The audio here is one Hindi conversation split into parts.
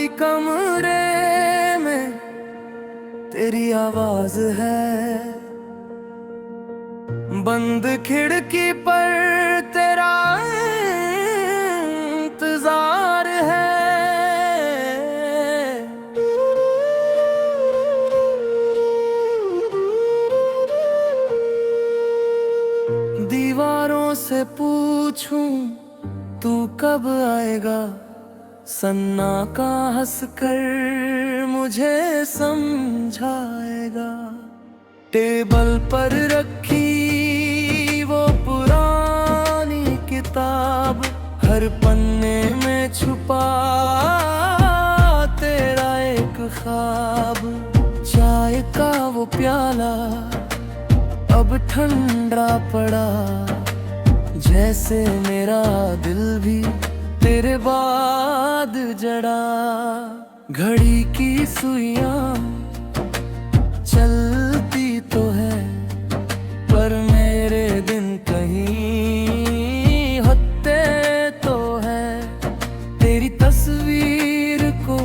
खाली कमरे में तेरी आवाज है, बंद खिड़की पर तेरा इंतजार है। दीवारों से पूछूं तू कब आएगा, सन्नाटा हंस कर मुझे समझाएगा। टेबल पर रखी वो पुरानी किताब, हर पन्ने में छुपा तेरा एक ख्वाब। चाय का वो प्याला अब ठंडा पड़ा, जैसे मेरा दिल भी तेरे बाद जड़ा। घड़ी की सुइयां चलती तो है, पर मेरे दिन कहीं होते तो है। तेरी तस्वीर को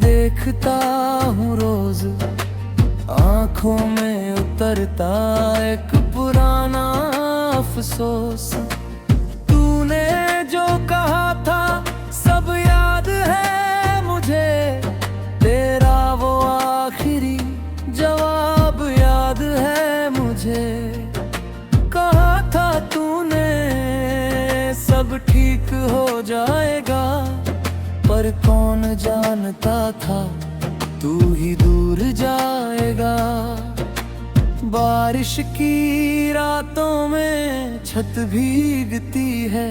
देखता हूँ रोज, आंखों में उतरता एक पुराना अफसोस। तूने जो कहा था सब याद है मुझे, तेरा वो आखिरी जवाब याद है मुझे। कहा था तूने सब ठीक हो जाएगा, पर कौन जानता था तू ही दूर जाएगा। बारिश की रातों में छत भीगती है,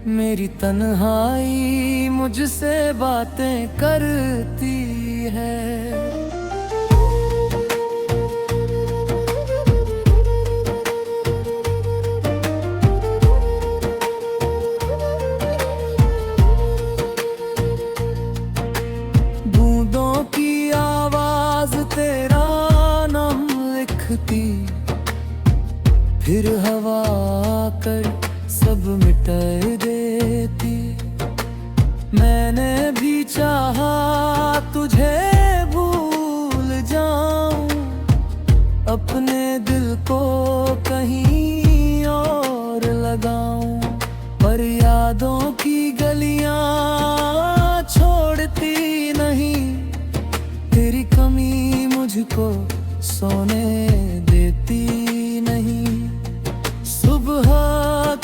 मेरी तन्हाई मुझसे बातें करती है। बूंदों की आवाज तेरा नाम लिखती, फिर हवा आकर सब मिटा देती। मैंने भी चाहा तुझे भूल जाऊं, अपने दिल को कहीं और लगाऊं, पर यादों की गलियां छोड़ती नहीं। तेरी कमी मुझको सोने देती नहीं। सुबह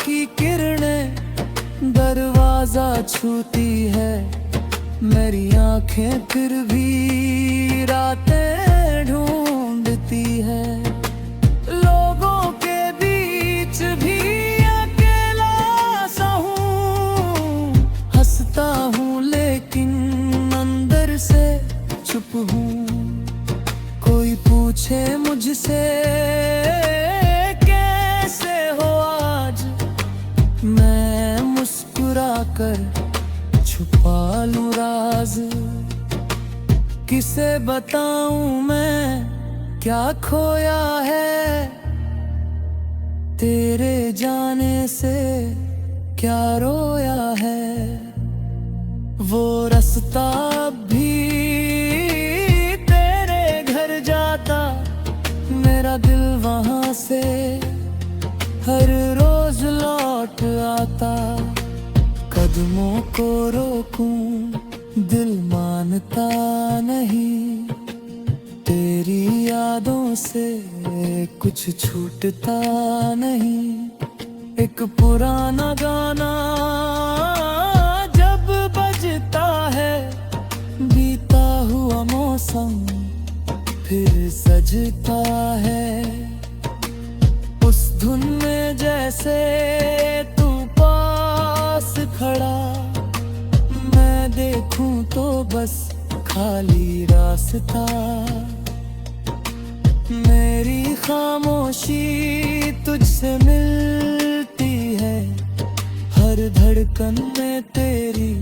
की किरणें दरवाजा छूती है, मेरी आंखें फिर भी रातें ढूंढती है। लोगों के बीच भी अकेला सा हूँ, हंसता हूँ लेकिन अंदर से चुप हूँ। कोई पूछे मुझसे कैसे हो आज, मैं मुस्कुरा कर छुपा लूं राज। किसे बताऊं मैं क्या खोया है, तेरे जाने से क्या रोया है। वो रास्ता भी तेरे घर जाता, मेरा दिल वहां से हर रोज लौट आता। कदमों को रोकूं दिल मानता नहीं, तेरी यादों से कुछ छूटता नहीं। एक पुराना गाना जब बजता है, बीता हुआ मौसम फिर सजता है। उस धुन में जैसे तू पास खड़ा, मैं देखूं तो बस खाली रास्ता। मेरी खामोशी तुझसे मिलती है, हर धड़कन में तेरी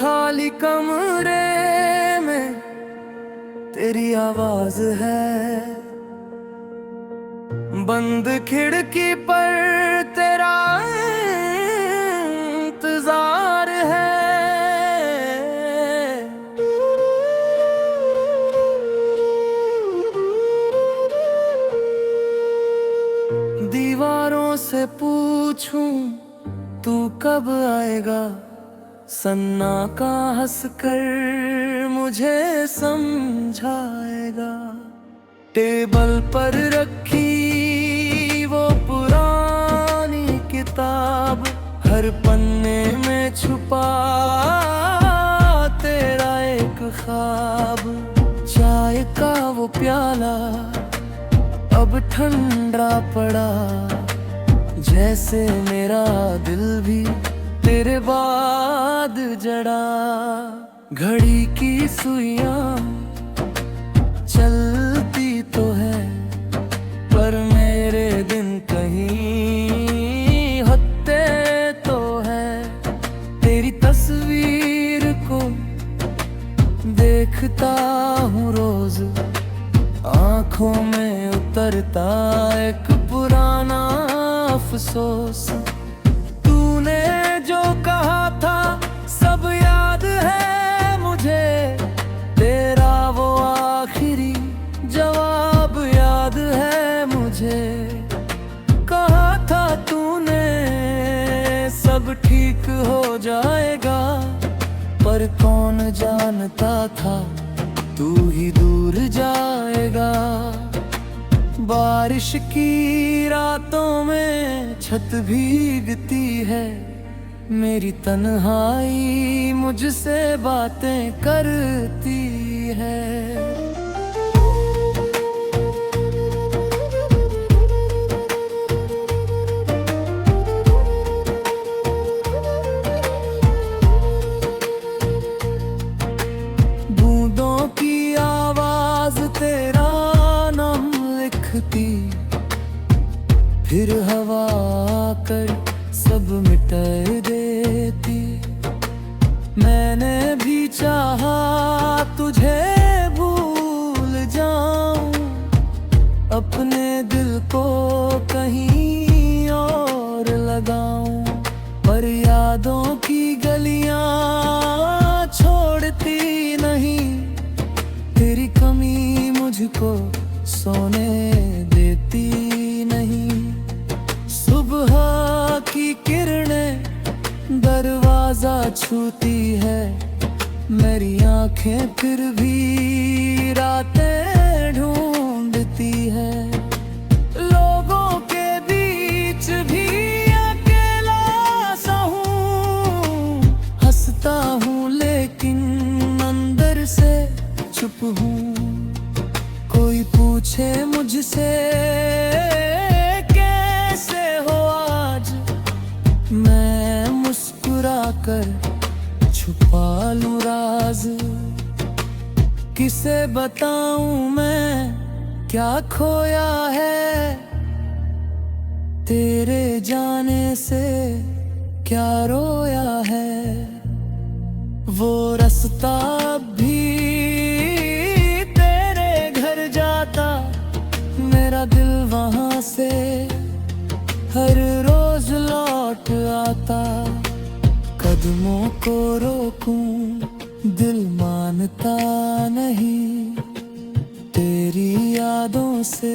खाली कमरे में तेरी आवाज है, बंद खिड़की पर तेरा इंतजार है। दीवारों से पूछूं तू कब आएगा, सन्नाटा हंसकर मुझे समझाएगा। टेबल पर रखी वो पुरानी किताब, हर पन्ने में छुपा तेरा एक ख्वाब। चाय का वो प्याला अब ठंडा पड़ा, जैसे मेरा दिल भी तेरे बाद जड़ा। घड़ी की सुइयां चलती तो है, पर मेरे दिन कहीं होते तो है। तेरी तस्वीर को देखता हूँ रोज, आंखों में उतरता एक पुराना अफसोस। तूने जो कहा था सब याद है मुझे, तेरा वो आखिरी जवाब याद है मुझे। कहा था तूने सब ठीक हो जाएगा, पर कौन जानता था तू ही दूर जाएगा। बारिश की रातों में छत भीगती है, मेरी तन्हाई मुझसे बातें करती है। बूंदों की आवाज तेरा नाम लिखती, फिर हवा आकर सब मिटा देती। मैंने भी चाहा तुझे भूल जाऊं, अपने दिल को कहीं और लगाऊं, पर यादों की गलियां छोड़ती नहीं। तेरी कमी मुझको सोने देती नहीं। सुबह की किरणें दरवाजा छूती है, मेरी आंखें फिर भी रातें ढूंढती है। लोगों के बीच भी अकेला सा हूँ, हंसता हूँ लेकिन अंदर से चुप हूँ। कोई पूछे मुझसे कैसे हो आज, मैं मुस्कुरा कर छुपा लूं राज। किसे बताऊं मैं क्या खोया है, तेरे जाने से क्या रोया है। वो रास्ता भी तेरे घर जाता, मेरा दिल वहां से हर रोज लौट आता। कदमों को रोकूं दिल मानता नहीं, तेरी यादों से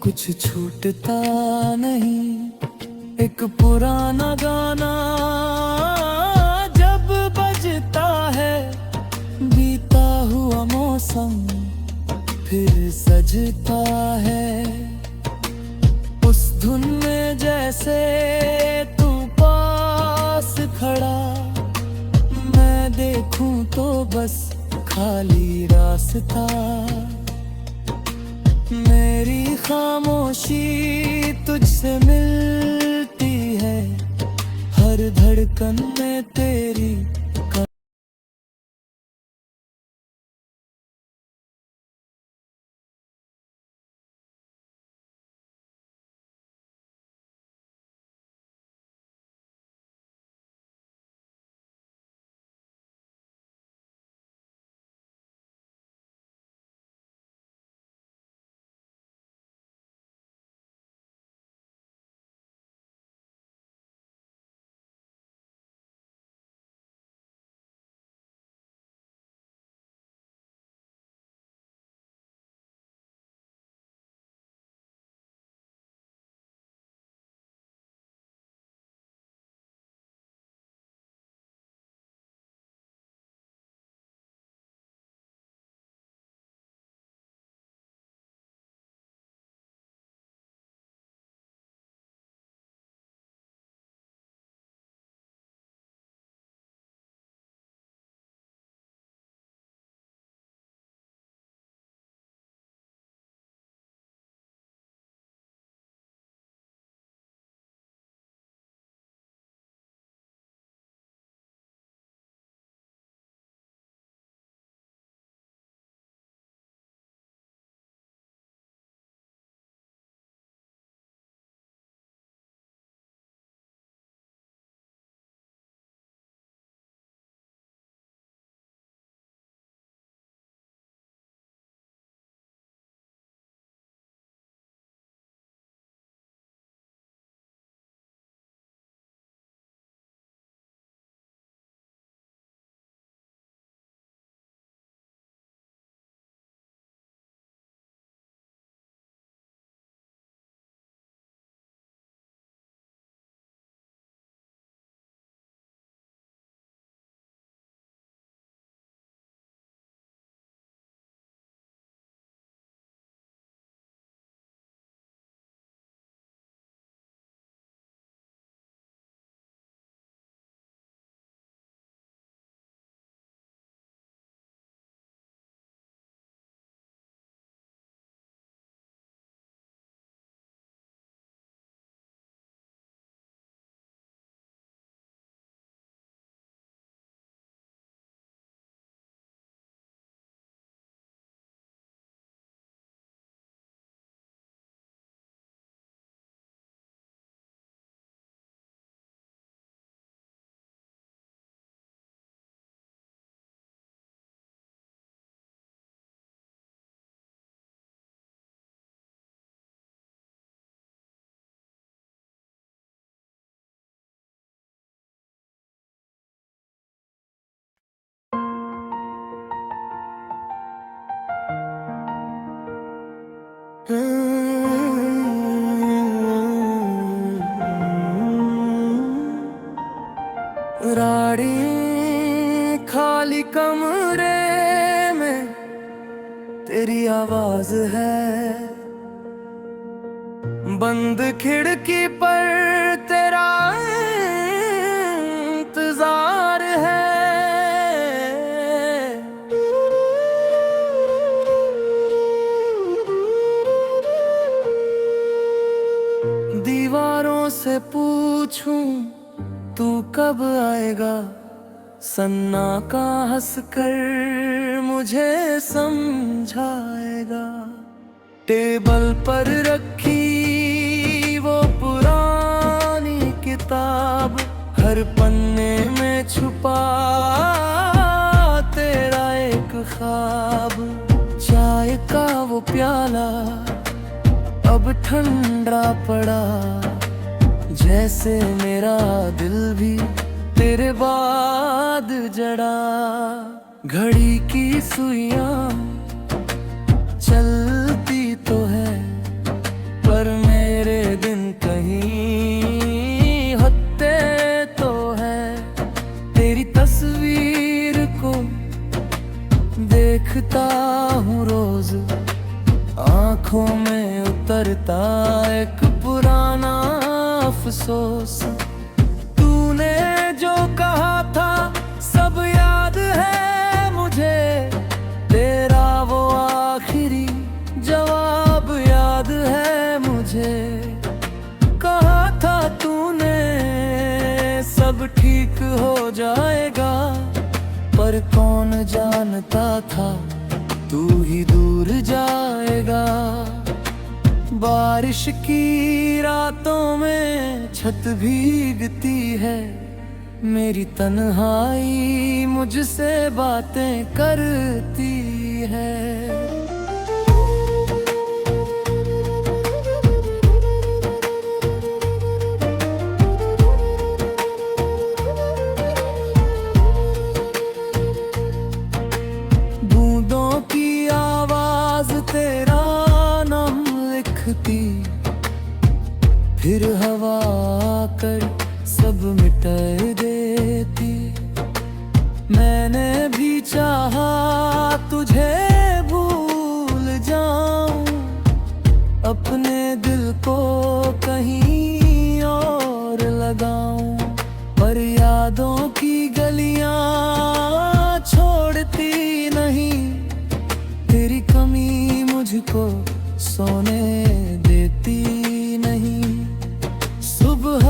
कुछ छूटता नहीं। एक पुराना गाना जब बजता है, बीता हुआ मौसम फिर सजता है। उस धुन में जैसे तू पास खड़ा, मैं देखूं तो बस खाली रास्ता। मेरी खामोशी तुझसे मिलती है, हर धड़कन में तेरी खाली कमरे में तेरी आवाज है, बंद खिड़की पर तेरा इंतजार है। दीवारों से पूछूं तू कब आएगा, सन्नाटा हंसकर मुझे समझाएगा। टेबल पर रखी वो पुरानी किताब, हर पन्ने में छुपा तेरा एक ख्वाब। चाय का वो प्याला अब ठंडा पड़ा, जैसे मेरा दिल भी तेरे बाद जड़ा। घड़ी की सुइयां चलती तो है, पर मेरे दिन कहीं होते तो है। तेरी तस्वीर को देखता हूँ रोज, आंखों में उतरता एक पुराना अफसोस। तूने जो कहा था सब याद है मुझे, तेरा वो आखिरी जवाब याद है मुझे। कहा था तूने सब ठीक हो जाएगा, पर कौन जानता था तू ही दूर जाएगा। बारिश की रातों में छत भीगती है, मेरी तन्हाई मुझसे बातें करती है। बूंदों की आवाज तेरा नाम लिखती, फिर हवा कर सब मिटा देती। मैंने भी चाहा तुझे भूल जाऊं, अपने दिल को कहीं और लगाऊं, पर यादों की गलियां छोड़ती नहीं। तेरी कमी मुझको सोने देती नहीं। सुबह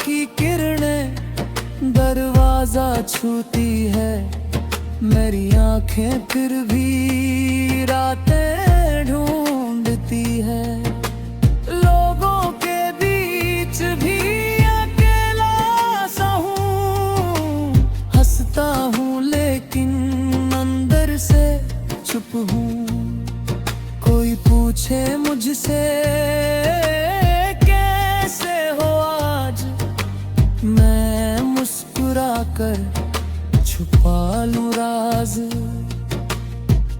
की किरणें दरवाजा छूती है, मेरी आंखें फिर भी रातें ढूंढती है। लोगों के बीच भी अकेला सा हूँ, हंसता हूँ लेकिन अंदर से चुप हूँ। कोई पूछे मुझसे कैसे हो आज, मैं मुस्कुरा कर छुपा लूं राज।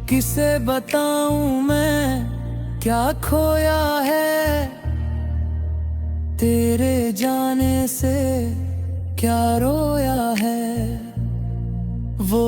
किसे बताऊं मैं क्या खोया है, तेरे जाने से क्या रोया है। वो